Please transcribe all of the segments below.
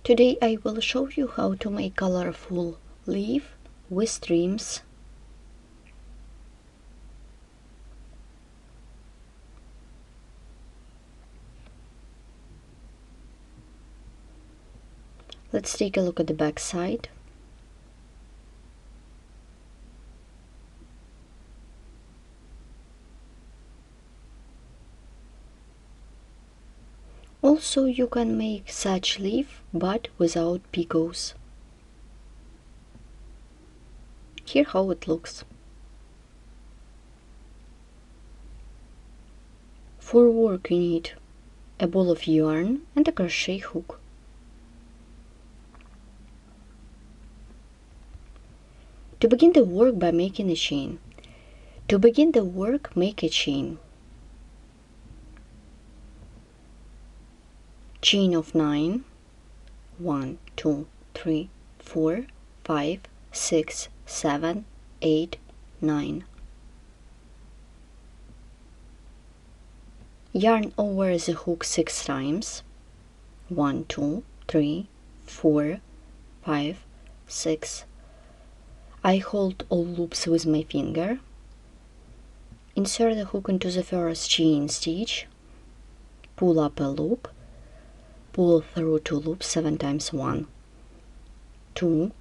Today I will show you how to make colorful leaf with streams. Let's take a look at the back side. Also, you can make such leaf but without picots. Here how it looks. For work you need a ball of yarn and a crochet hook. To begin the work by making a chain. To begin the work, make a chain. Chain of 9. 1, 2, 3, 4, 5, 6, 7, 8, 9. Yarn over the hook 6 times. 1, 2, 3, 4, 5, 6. I hold all loops with my finger. Insert the hook into the first chain stitch. Pull up a loop. Pull through 2 loops 7 times. 1, 2,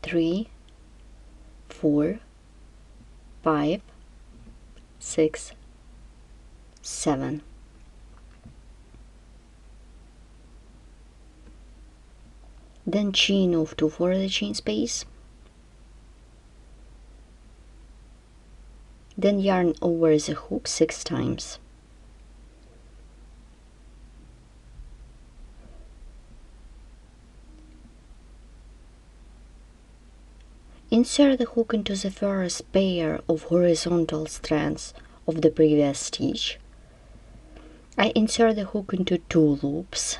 3, 4, 5, 6, 7. Then chain of 2 for the chain space. Then yarn over the hook 6 times. Insert the hook into the first pair of horizontal strands of the previous stitch. I insert the hook into 2 loops.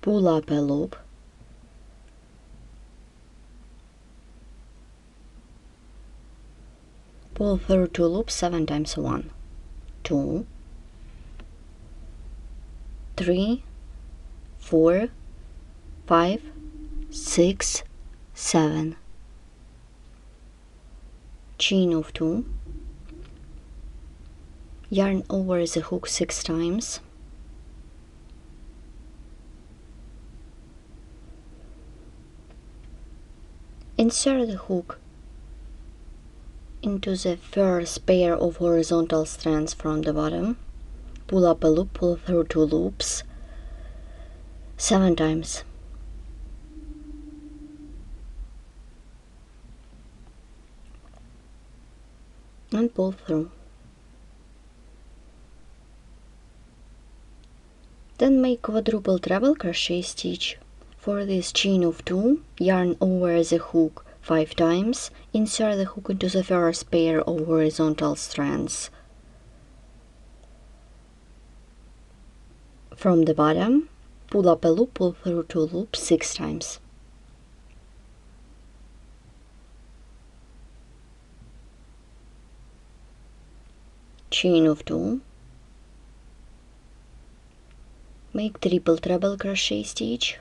Pull up a loop. Pull through 2 loops 7 times. 1, 2, 3, 4, 5, 6, 7. Chain of 2. Yarn over the hook 6 times. Insert the hook into the first pair of horizontal strands from the bottom. Pull up a loop, pull through 2 loops 7 times. And pull through. Then make quadruple treble crochet stitch. For this, chain of 2, yarn over the hook 5 times, insert the hook into the first pair of horizontal strands from the bottom. Pull up a loop, pull through 2 loops 6 times. Chain of 2. Make triple treble crochet stitch.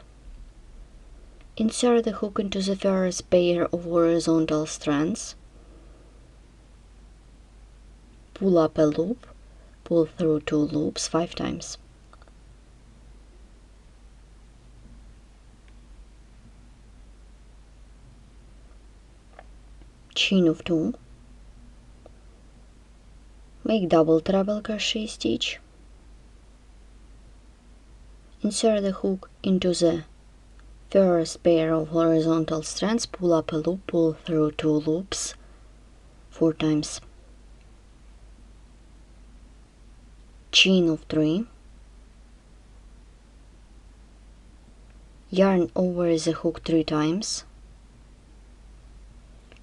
Insert the hook into the first pair of horizontal strands. Pull up a loop, pull through 2 loops 5 times. Chain of 2. Make double treble crochet stitch. Insert the hook into the first pair of horizontal strands, pull up a loop, pull through 2 loops 4 times. Chain of 3. Yarn over the hook 3 times.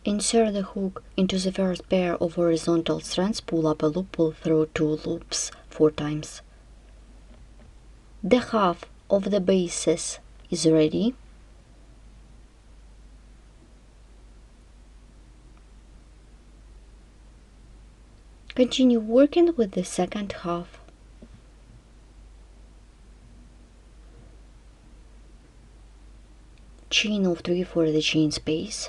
Insert the hook into the first pair of horizontal strands, pull up a loop, pull through 2 loops 4 times. The half of the bases is ready. Continue working with the second half. chain of 3 for the chain space,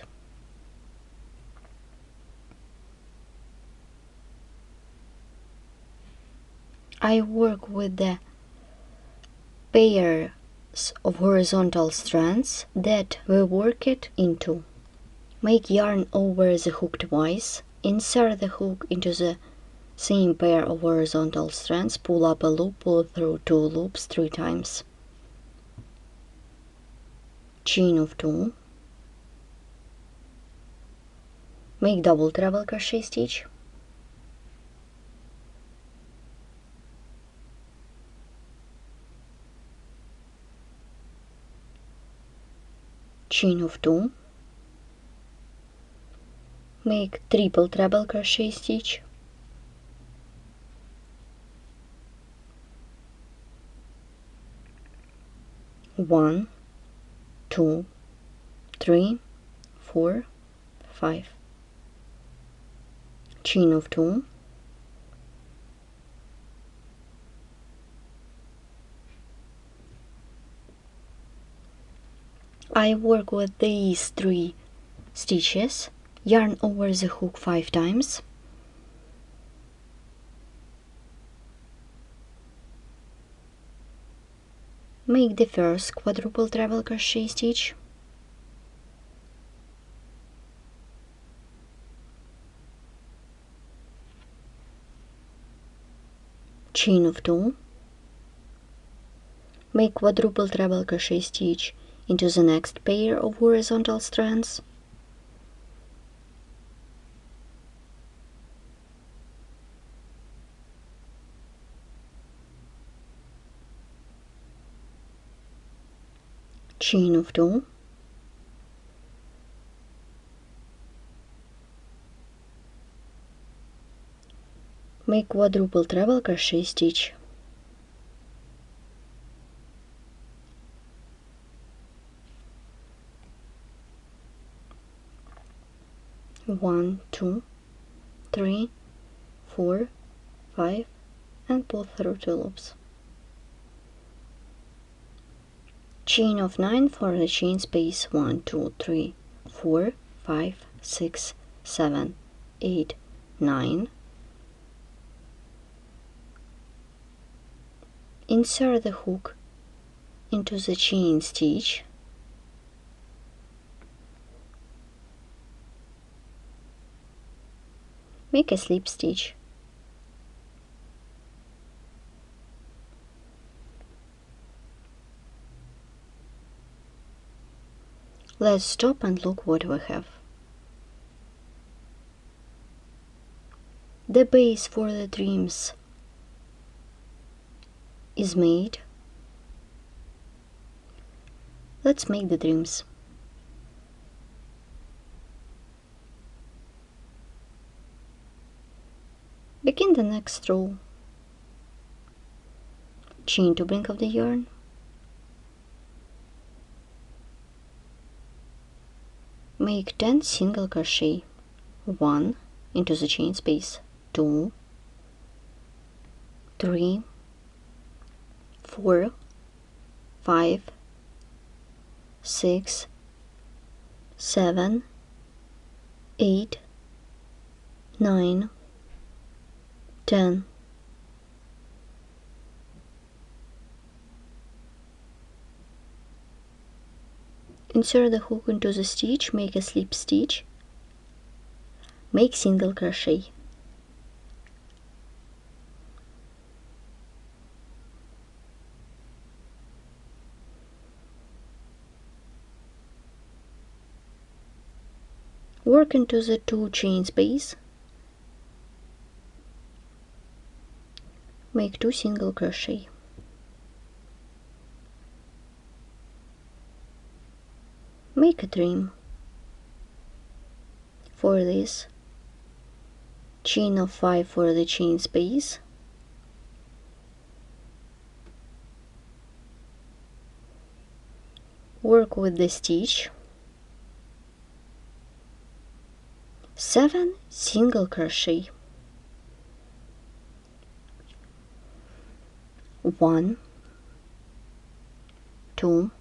I work with the pairs of horizontal strands that we work it into. Make yarn over the hook twice, insert the hook into the same pair of horizontal strands, pull up a loop, pull through 2 loops 3 times, chain of 2, make double treble crochet stitch, chain of 2, make triple treble crochet stitch, one, 2, 3, 4, 5, chain of 2, I work with these 3 stitches, yarn over the hook 5 times, make the first quadruple treble crochet stitch, chain of 2, make quadruple treble crochet stitch into the next pair of horizontal strands, chain of 2, make quadruple treble crochet stitch, one, 2, 3, 4, 5, and pull through 2 loops, chain of 9 for the chain space, 1, 2, 3, 4, 5, 6, 7, 8, 9, insert the hook into the chain stitch, make a slip stitch, let's stop and look what we have. The base for the trims is made. Let's make the trims. Begin the next row, chain to bring up the yarn, make 10 single crochet, 1 into the chain space, 2, 3, 4, 5, 6, 7, 8, 9, 10. Insert the hook into the stitch, make a slip stitch, make single crochet. Work into the 2 chain space, make 2 single crochet, make a trim. For this, chain of 5 for the chain space, work with the stitch, 7 single crochet, 1, 2,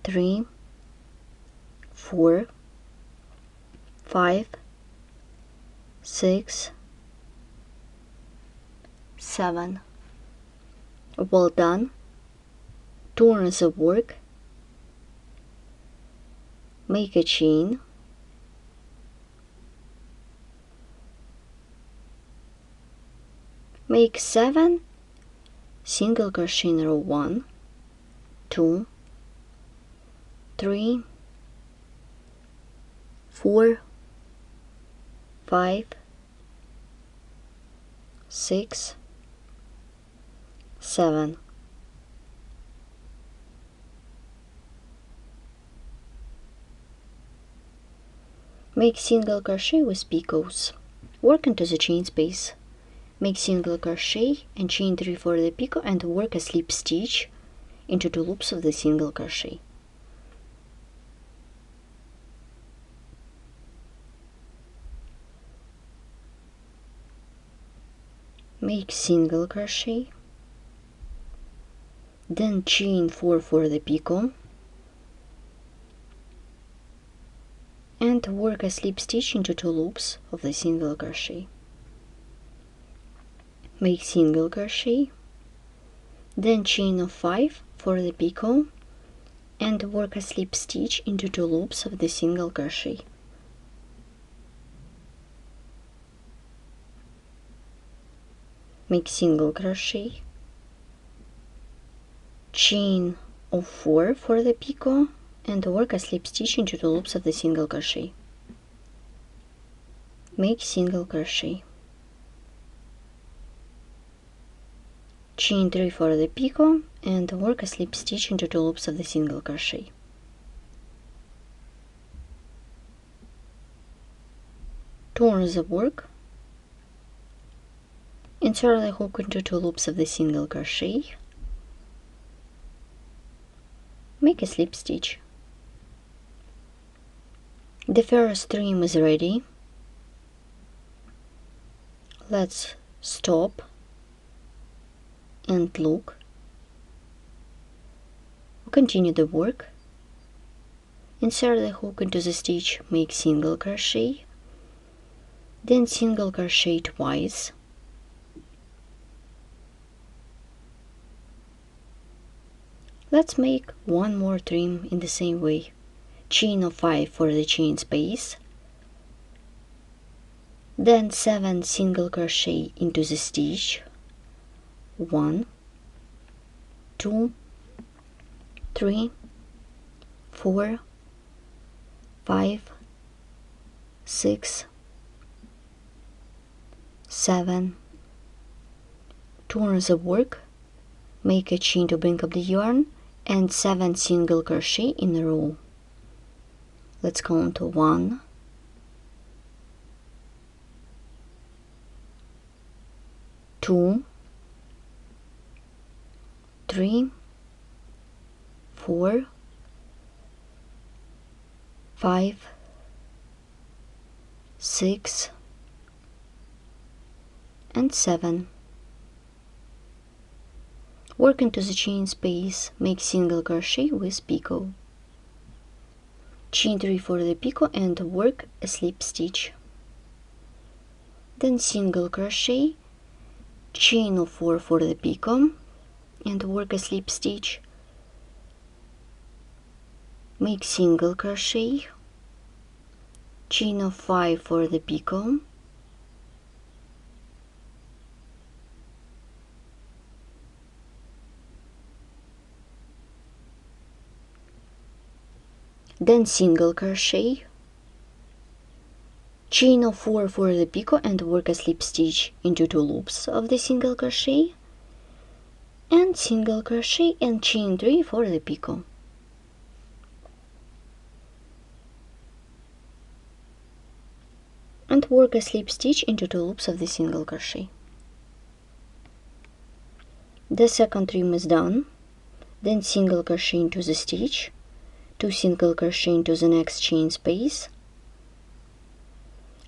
3, 4, 5, 6, 7. Well done. Turn the work, make a chain, make 7 single crochet in row 1, 2, 3, 4, 5, 6, 7. Make single crochet with picots. Work into the chain space. Make single crochet and chain 3 for the picot and work a slip stitch into 2 loops of the single crochet. Make single crochet, then chain 4 for the picot and work a slip stitch into 2 loops of the single crochet. Make single crochet, then chain of 5 for the picot and work a slip stitch into 2 loops of the single crochet. Make single crochet, chain of 4 for the picot and work a slip stitch into 2 loops of the single crochet. Make single crochet, chain 3 for the picot and work a slip stitch into 2 loops of the single crochet. Turn the work, insert the hook into 2 loops of the single crochet, make a slip stitch. The first trim is ready. Let's stop and look. Continue the work. Insert the hook into the stitch, make single crochet, then single crochet twice. Let's make one more trim in the same way. Chain of 5 for the chain space, then 7 single crochet into the stitch, 1, 2, 3, 4, 5, 6, 7. Turn the work, make a chain to bring up the yarn and 7 single crochet in a row. Let's count 1, 2, 3, 4, 5, 6, and 7. Work into the chain space, make single crochet with picot. Chain 3 for the picot and work a slip stitch. Then single crochet, chain of 4 for the picot and work a slip stitch. Make single crochet, chain of 5 for the picot, then single crochet, chain of 4 for the picot and work a slip stitch into 2 loops of the single crochet, and single crochet and chain 3 for the picot. And work a slip stitch into 2 loops of the single crochet. The second trim is done. Then single crochet into the stitch, 2 single crochet into the next chain space.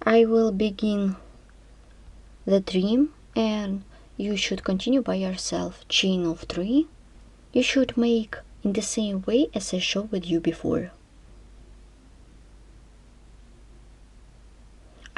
I will begin the trim and you should continue by yourself. Chain of 3. You should make in the same way as I showed with you before.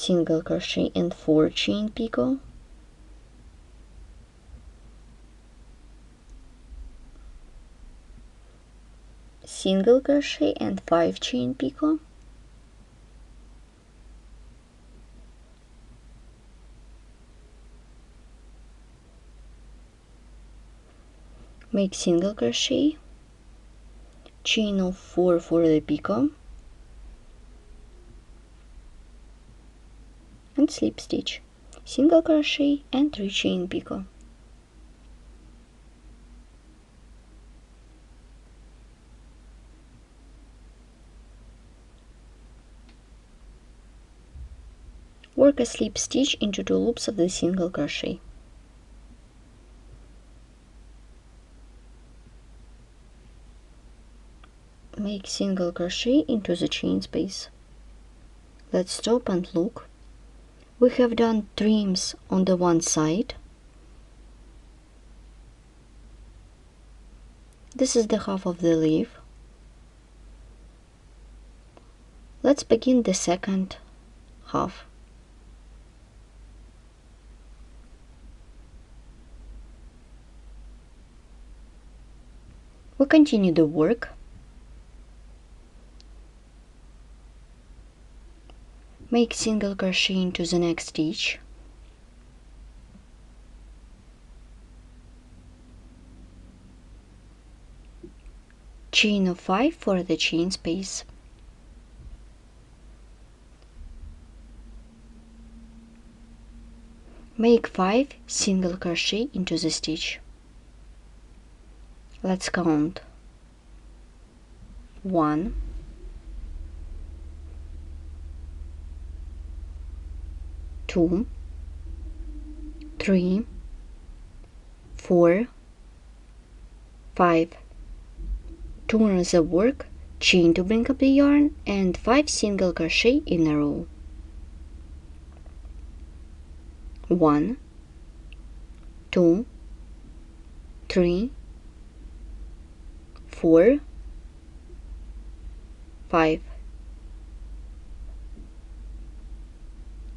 single crochet and 4 chain picot, single crochet and 5 chain picot, make single crochet, chain of 4 for the picot, and slip stitch, single crochet and 3 chain picot. Work a slip stitch into 2 loops of the single crochet. Make single crochet into the chain space. Let's stop and look. We have done trims on the one side. This is the half of the leaf. Let's begin the second half. We continue the work. Make single crochet into the next stitch. Chain of 5 for the chain space. Make 5 single crochet into the stitch. Let's count. 1, 2, 3, 4, 5. Turn the work, chain to bring up the yarn, and 5 single crochet in a row. 1, 2, 3, 4, 5.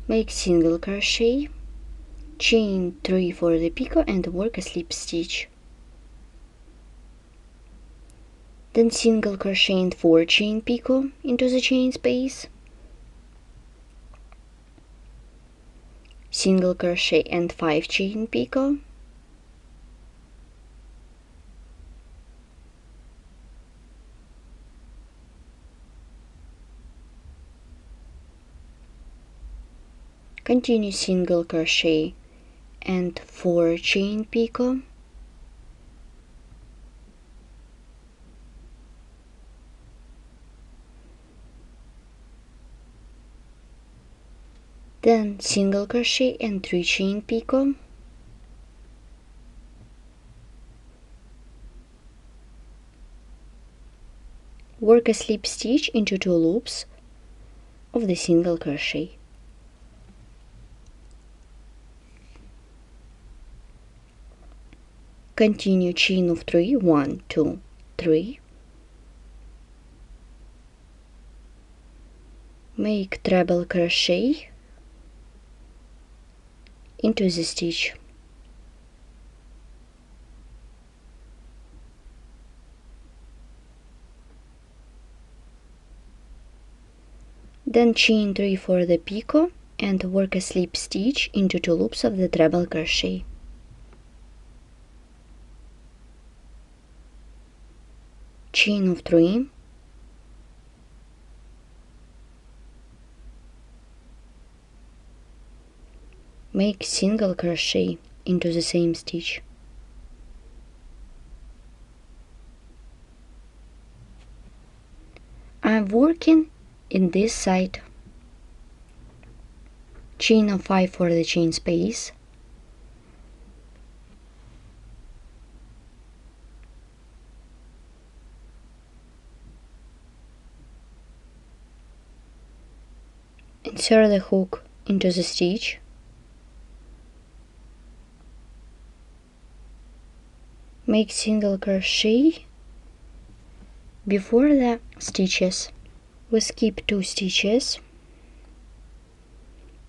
Make single crochet, chain 3 for the picot and work a slip stitch. Then single crochet and 4 chain picot into the chain space. Single crochet and 5 chain picot. Continue single crochet and 4 chain picot. Then single crochet and 3 chain picot. Work a slip stitch into 2 loops of the single crochet. Continue chain of 3, 1, 2, 3. Make treble crochet into the stitch. Then chain 3 for the picot and work a slip stitch into 2 loops of the treble crochet. Chain of 3, make single crochet into the same stitch. I'm working in this side. Chain of 5 for the chain space. Insert the hook into the stitch. Make single crochet before the stitches. We skip 2 stitches.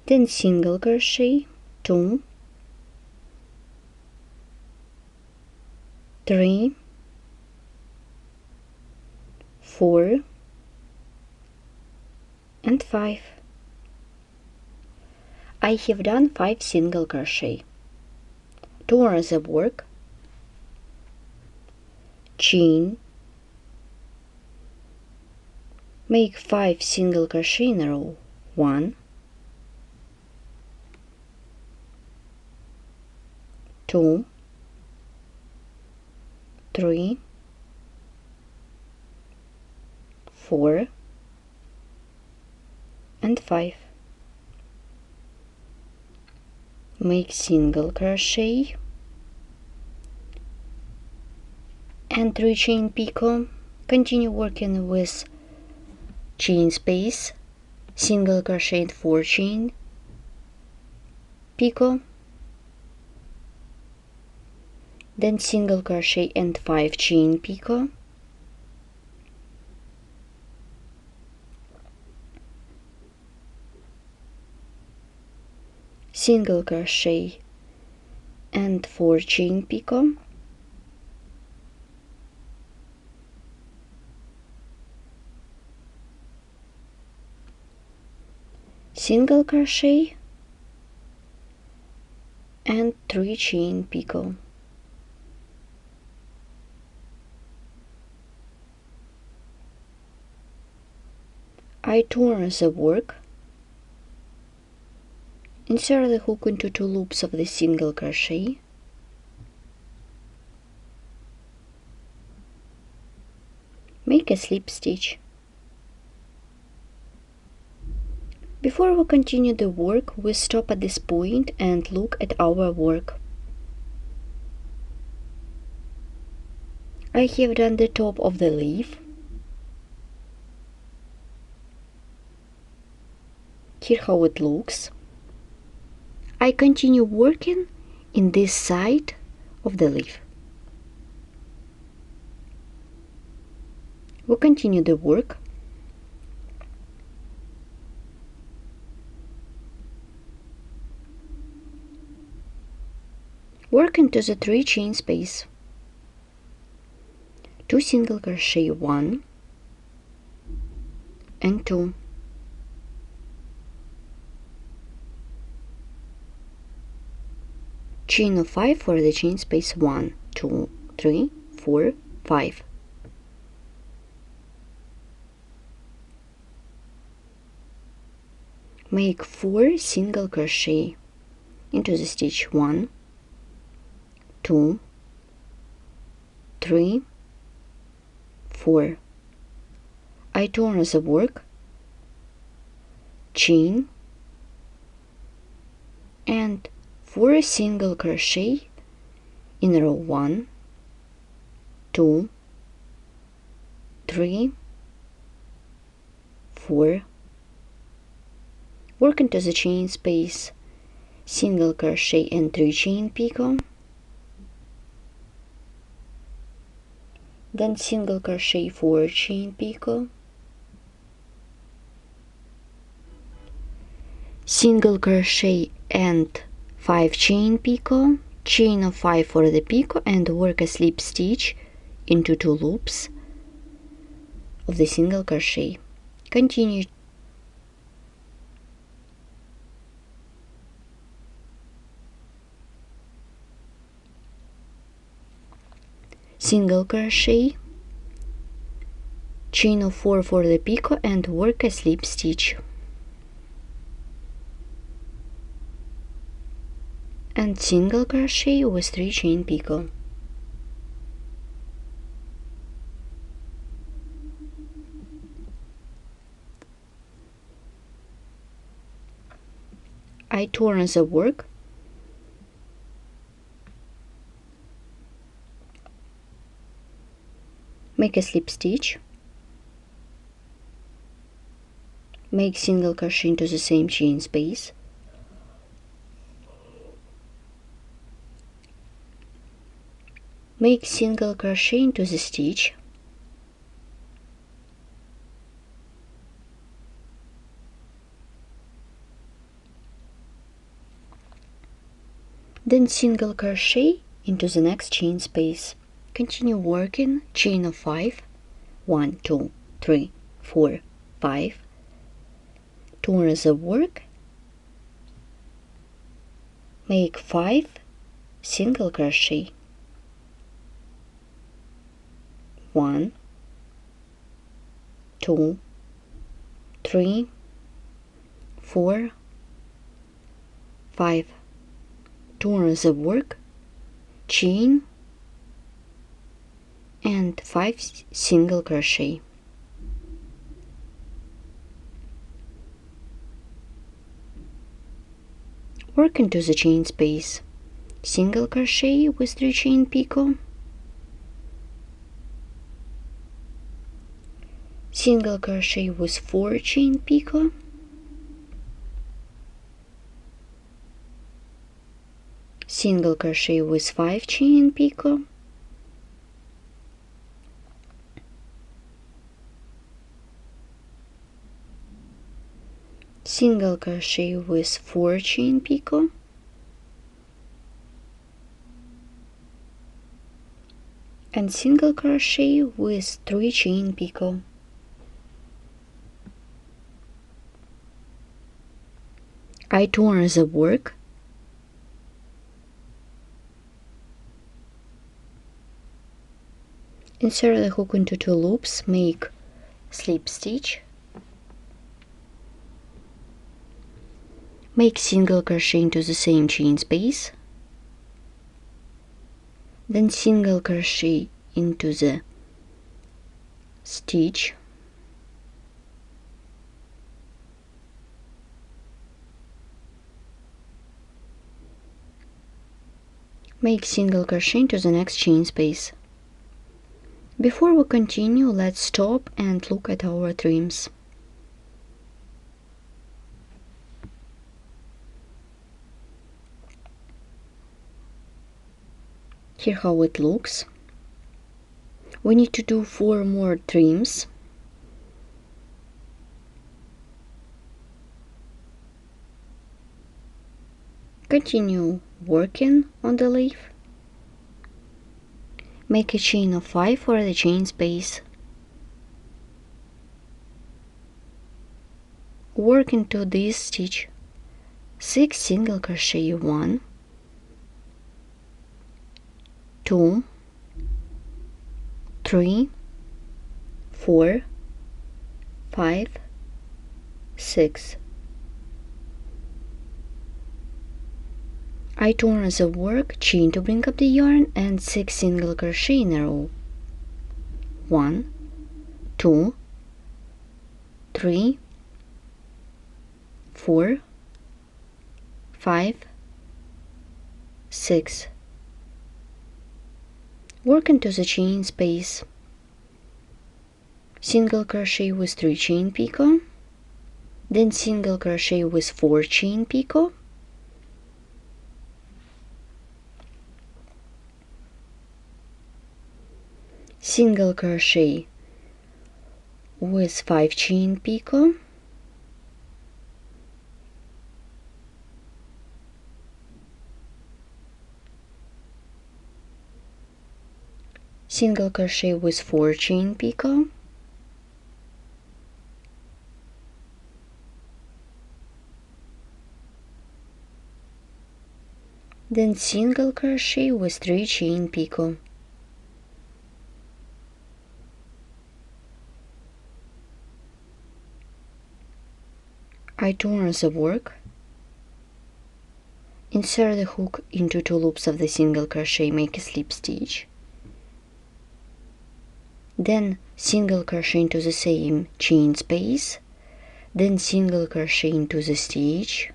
then single crochet, 2, 3, 4 and 5. I have done 5 single crochet. Turn the work, chain, make 5 single crochet in a row, 1, 2, 3, 4 and 5. Make single crochet and 3 chain picot. Continue working with chain space, single crochet and 4 chain picot, then single crochet and 5 chain picot, single crochet and 4 chain picot, single crochet and 3 chain picot. I turn the work, insert the hook into 2 loops of the single crochet, make a slip stitch. Before we continue the work, we stop at this point and look at our work. I have done the top of the leaf. Here how it looks. I continue working in this side of the leaf. We continue the work. Work into the 3 chain space, 2 single crochet, 1 and 2, chain of 5 for the chain space, 1, 2, 3, 4, 5. Make 4 single crochet into the stitch, 1, 2, 3, 4. I turn the work, chain and 4 single crochet in row 1, 2, 3, 4. Work into the chain space, single crochet and 3 chain picot, then single crochet, 4 chain picot, single crochet and 5 chain picot, chain of 5 for the picot, and work a slip stitch into 2 loops of the single crochet. Continue single crochet, chain of 4 for the picot, and work a slip stitch, and single crochet with 3 chain picot. I turn the work, make a slip stitch, make single crochet into the same chain space, make single crochet into the stitch, Then single crochet into the next chain space. Continue working chain of 5. 1, 2, 3, 4, 5. Turn the work. Make 5 single crochet. 1, 2, 3, 4, 5. Turn the work, chain, and 5 single crochet. Work into the chain space. Single crochet with 3 chain picot. Single crochet with 4 chain picot. Single crochet with 5 chain picot. Single crochet with 4 chain picot. And single crochet with 3 chain picot. I turn the work. Insert the hook into 2 loops, make slip stitch. Make single crochet into the same chain space. Then single crochet into the stitch. Make single crochet into the next chain space. Before we continue, let's stop and look at our trims. Here how it looks. We need to do 4 more trims. Continue working on the leaf. Make a chain of 5 for the chain space. Work into this stitch 6 single crochet. 1, 2, 3, 4, 5, 6. I turn the work, chain to bring up the yarn, and 6 single crochet in a row. 1, 2, 3, 4, 5, 6. Work into the chain space. Single crochet with 3 chain picot, then single crochet with 4 chain picot, single crochet with 5 chain picot, single crochet with 4 chain picot, then single crochet with 3 chain picot. I turn the work, insert the hook into 2 loops of the single crochet, make a slip stitch, then single crochet into the same chain space, then single crochet into the stitch,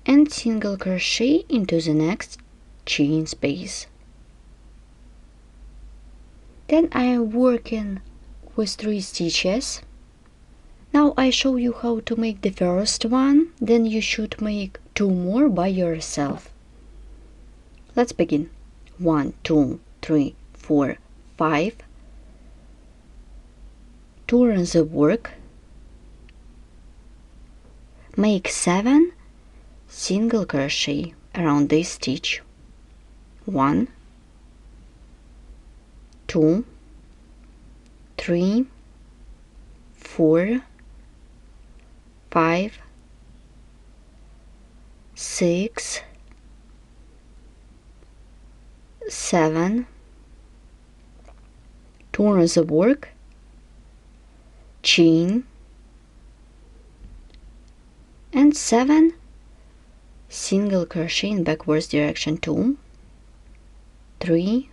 and single crochet into the next chain space. Then I am working with 3 stitches. Now I show you how to make the first one, then you should make 2 more by yourself. Let's begin. 1, 2, 3, 4, 5. Turn the work, make 7 single crochet around this stitch. 1, 2, 3, 4, 5, 6, 7, turn the work, chain, and 7 single crochet in backwards direction. 2, 3,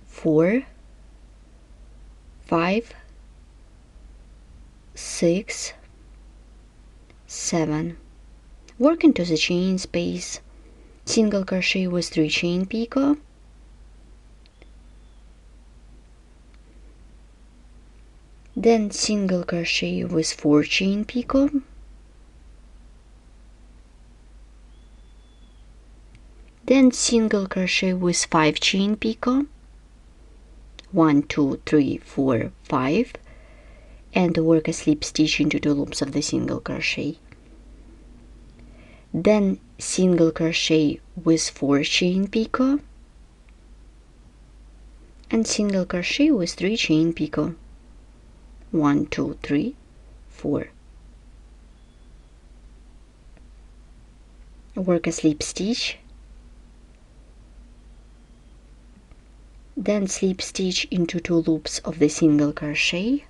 4, 5, 6, 7. Work into the chain space, single crochet with 3 chain picot, then single crochet with 4 chain picot, then single crochet with 5 chain picot, 1, 2, 3, 4, 5, and work a slip stitch into 2 loops of the single crochet. Then single crochet with 4 chain picot and single crochet with 3 chain picot. 1, 2, 3, 4. Work a slip stitch, then slip stitch into 2 loops of the single crochet.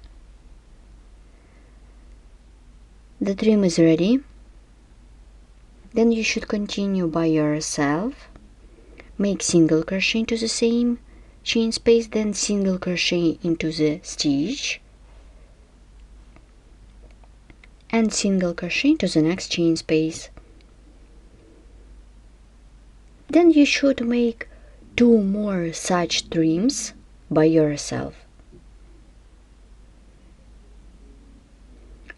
The trim is ready. Then you should continue by yourself. Make single crochet into the same chain space, then single crochet into the stitch, and single crochet into the next chain space. Then you should make 2 more such trims by yourself.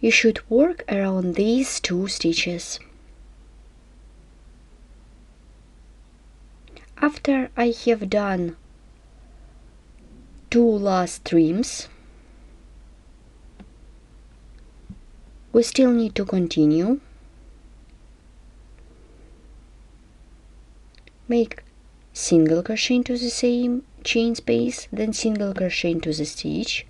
You should work around these 2 stitches. After I have done 2 last trims, we still need to continue. Make single crochet into the same chain space, then single crochet into the stitch,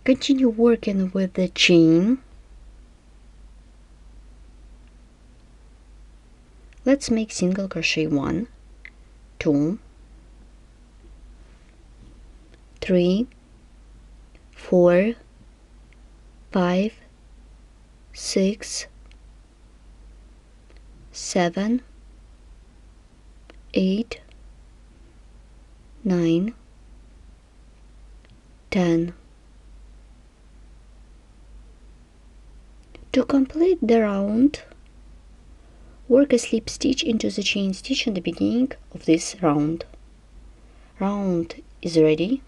continue working with the chain. Let's make single crochet 1, 2, 3, 4, 5, 6, 7, 8, 9, 10. To complete the round, work a slip stitch into the chain stitch in the beginning of this round. Round is ready.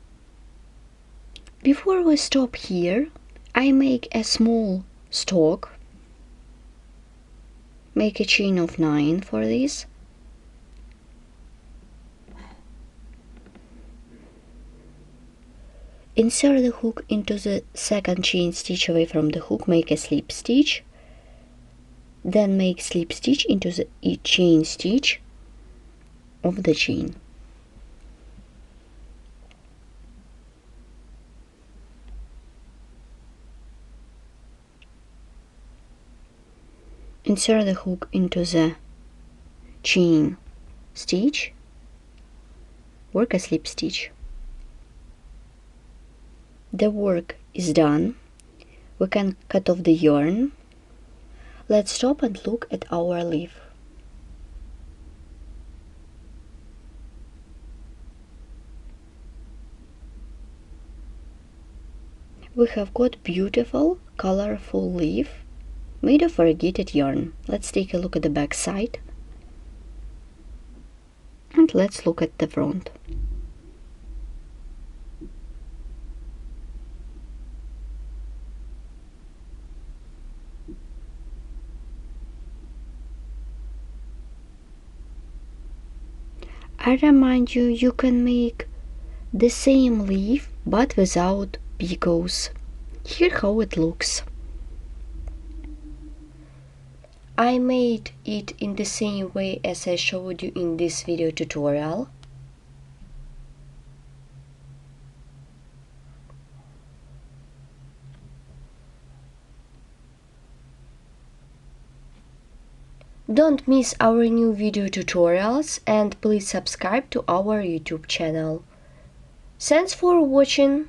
Before we stop here, I make a small stalk. Make a chain of 9 for this. Insert the hook into the second chain stitch away from the hook, make a slip stitch, then make slip stitch into the chain stitch of the chain. Insert the hook into the chain stitch, work a slip stitch. The work is done. We can cut off the yarn. Let's stop and look at our leaf. We have got beautiful, colorful leaf made of variegated yarn. Let's take a look at the back side. And let's look at the front. I remind you, you can make the same leaf but without because here how it looks. I made it in the same way as I showed you in this video tutorial. Don't miss our new video tutorials and please subscribe to our YouTube channel. Thanks for watching.